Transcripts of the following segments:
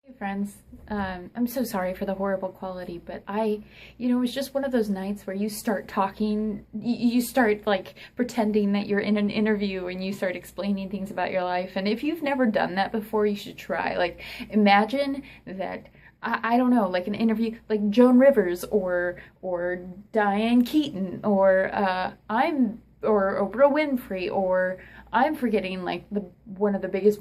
Hey friends, I'm so sorry for the horrible quality, but it was just one of those nights where you start talking, you start like pretending that you're in an interview and you start explaining things about your life. And if you've never done that before, you should try. Like, imagine that, I don't know, like an interview, like Joan Rivers or Diane Keaton or Oprah Winfrey, or I'm forgetting like one of the biggest,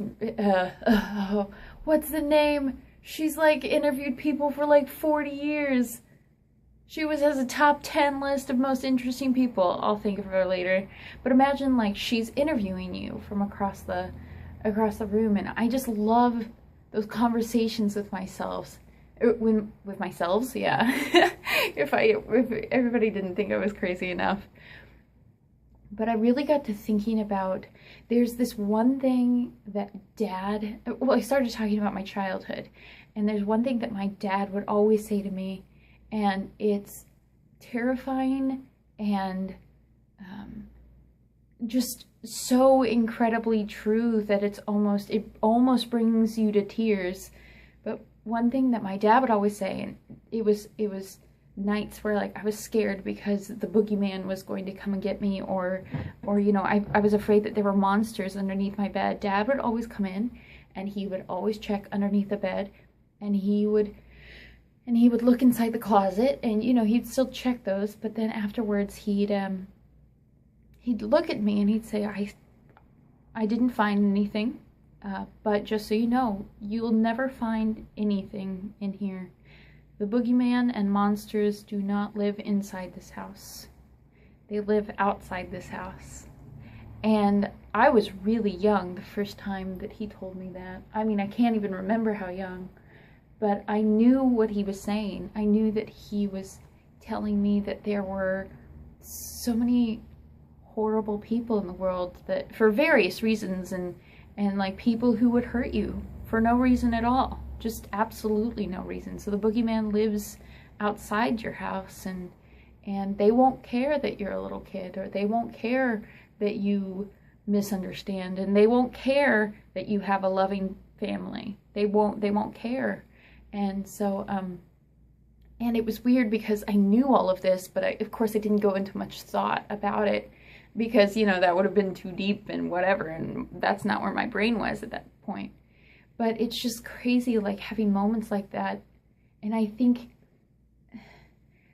what's the name? She's like interviewed people for like 40 years. She has a top 10 list of most interesting people. I'll think of her later. But imagine like she's interviewing you from across the room, and I just love those conversations with myself. With myself, yeah. if everybody didn't think I was crazy enough. But I really got to thinking about, there's this one thing that I started talking about my childhood, and there's one thing that my dad would always say to me, and it's terrifying and just so incredibly true that it almost brings you to tears. But one thing that my dad would always say, and it was nights where like I was scared because the boogeyman was going to come and get me, or I was afraid that there were monsters underneath my bed. Dad would always come in and he would always check underneath the bed, and he would look inside the closet, and he'd still check those, but then afterwards he'd look at me and he'd say, I didn't find anything, but just so you know, you'll never find anything in here. The boogeyman and monsters do not live inside this house. They live outside this house. And I was really young the first time that he told me that. I mean, I can't even remember how young, but I knew what he was saying. I knew that he was telling me that there were so many horrible people in the world, that for various reasons, and like people who would hurt you for no reason at all. Just absolutely no reason. So the boogeyman lives outside your house, and they won't care that you're a little kid, or they won't care that you misunderstand, and they won't care that you have a loving family. They won't care. And so and it was weird because I knew all of this, but of course I didn't go into much thought about it, because that would have been too deep and whatever, and that's not where my brain was at that point. But it's just crazy, like, having moments like that. And I think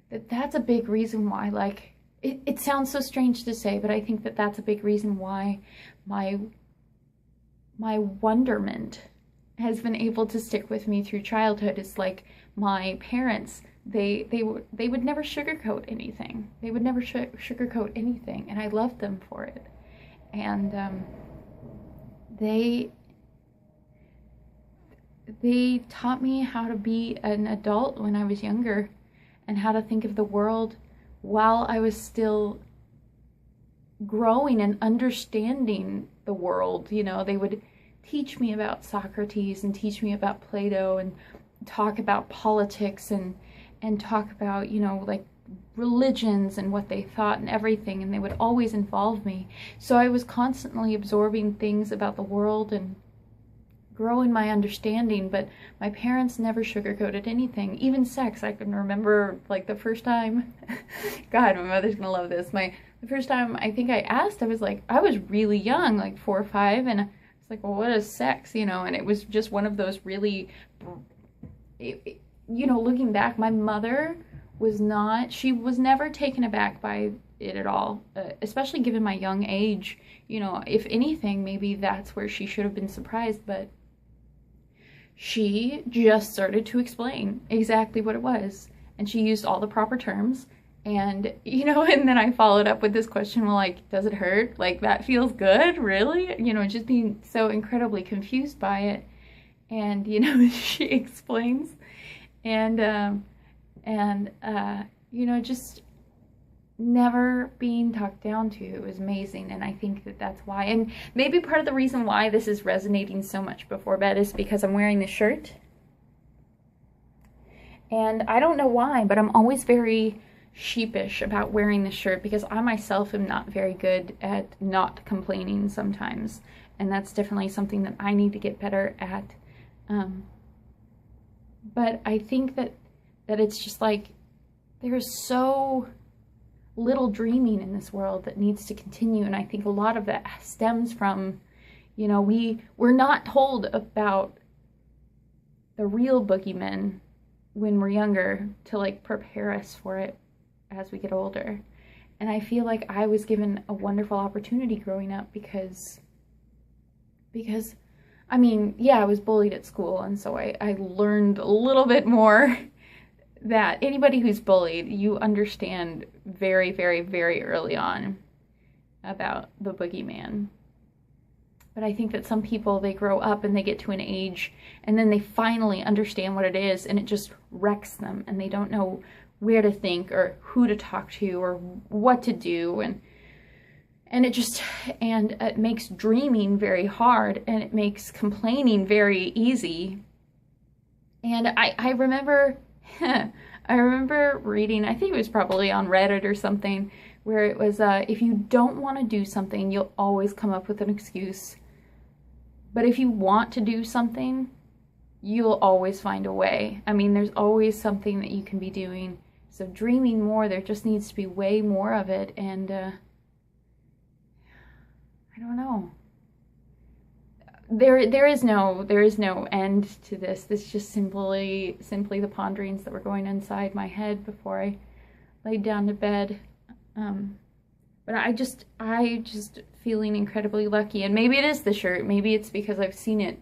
that that's a big reason why, like, it sounds so strange to say, but I think that that's a big reason why my wonderment has been able to stick with me through childhood. It's like my parents, they would never sugarcoat anything. They would never sugarcoat anything, and I loved them for it. And they taught me how to be an adult when I was younger, and how to think of the world while I was still growing and understanding the world. They would teach me about Socrates and teach me about Plato, and talk about politics and talk about, like religions and what they thought and everything, and they would always involve me. So I was constantly absorbing things about the world and growing my understanding, but my parents never sugarcoated anything, even sex. I can remember like the first time, God, my mother's gonna love this. The first time I think I asked, I was really young, like 4 or 5, and I was like, well, what is sex? And it was just one of those really, looking back, my mother she was never taken aback by it at all, especially given my young age. If anything, maybe that's where she should have been surprised, but she just started to explain exactly what it was, and she used all the proper terms, and and then I followed up with this question, well, like, does it hurt? Like, that feels good, really? Just being so incredibly confused by it. And she explains, and just never being talked down to. It was amazing, and I think that that's why. And maybe part of the reason why this is resonating so much before bed is because I'm wearing this shirt, and I don't know why, but I'm always very sheepish about wearing this shirt, because I myself am not very good at not complaining sometimes, and that's definitely something that I need to get better at. But I think that it's just like, there's so little dreaming in this world that needs to continue. And I think a lot of that stems from, you know, we're not told about the real boogeymen when we're younger to like prepare us for it as we get older. And I feel like I was given a wonderful opportunity growing up because I mean, yeah, I was bullied at school, and so I learned a little bit more that anybody who's bullied, you understand very, very, very early on about the boogeyman. But I think that some people, they grow up and they get to an age and then they finally understand what it is, and it just wrecks them and they don't know where to think or who to talk to or what to do, and it makes dreaming very hard, and it makes complaining very easy. And I remember I remember reading, I think it was probably on Reddit or something, where it was if you don't want to do something, you'll always come up with an excuse. But if you want to do something, you'll always find a way. I mean, there's always something that you can be doing. So dreaming more, there just needs to be way more of it. And I don't know. There is no end to this. This is just simply the ponderings that were going inside my head before I laid down to bed. But I just feeling incredibly lucky. And maybe it is the shirt. Maybe it's because I've seen it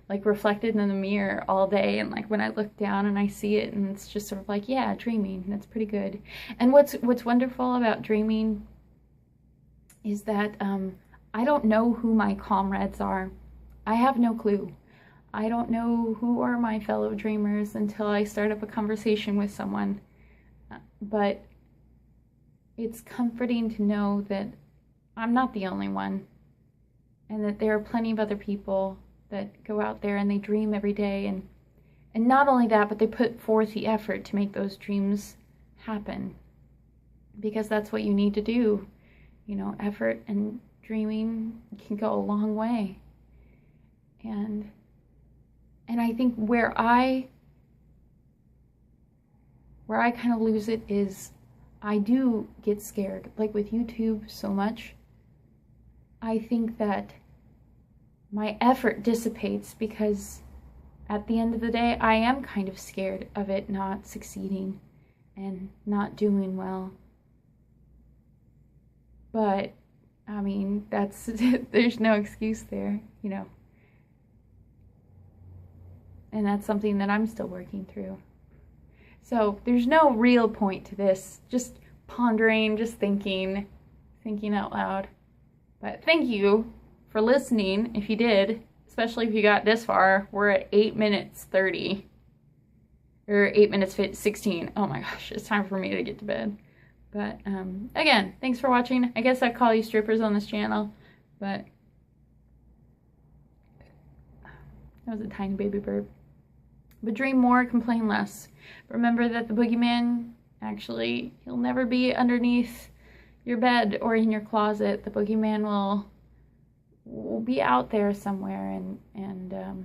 like reflected in the mirror all day, and like when I look down and I see it, and it's just sort of like, yeah, dreaming. That's pretty good. And what's wonderful about dreaming is that I don't know who my comrades are. I have no clue. I don't know who are my fellow dreamers until I start up a conversation with someone. But it's comforting to know that I'm not the only one, and that there are plenty of other people that go out there and they dream every day, and not only that, but they put forth the effort to make those dreams happen, because that's what you need to do. You know, effort and dreaming can go a long way. And I think where I kind of lose it is I do get scared, like with YouTube so much. I think that my effort dissipates because at the end of the day, I am kind of scared of it not succeeding and not doing well. But, I mean, there's no excuse there, you know. And that's something that I'm still working through. So there's no real point to this. Just pondering, just thinking out loud. But thank you for listening, if you did, especially if you got this far. We're at 8 minutes 30. Or 8 minutes 16. Oh my gosh, it's time for me to get to bed. But, again, thanks for watching. I guess I call you strippers on this channel. But that was a tiny baby bird. But dream more, complain less. Remember that the boogeyman, actually, he'll never be underneath your bed or in your closet. The boogeyman will be out there somewhere, and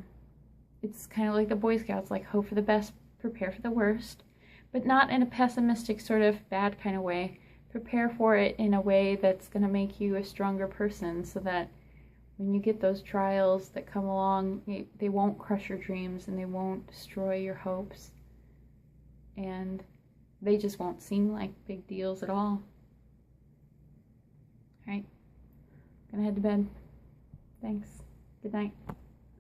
it's kind of like the Boy Scouts, like hope for the best, prepare for the worst, but not in a pessimistic sort of bad kind of way. Prepare for it in a way that's going to make you a stronger person, so that when you get those trials that come along, they won't crush your dreams and they won't destroy your hopes, and they just won't seem like big deals at all. Alright, gonna head to bed. Thanks. Good night.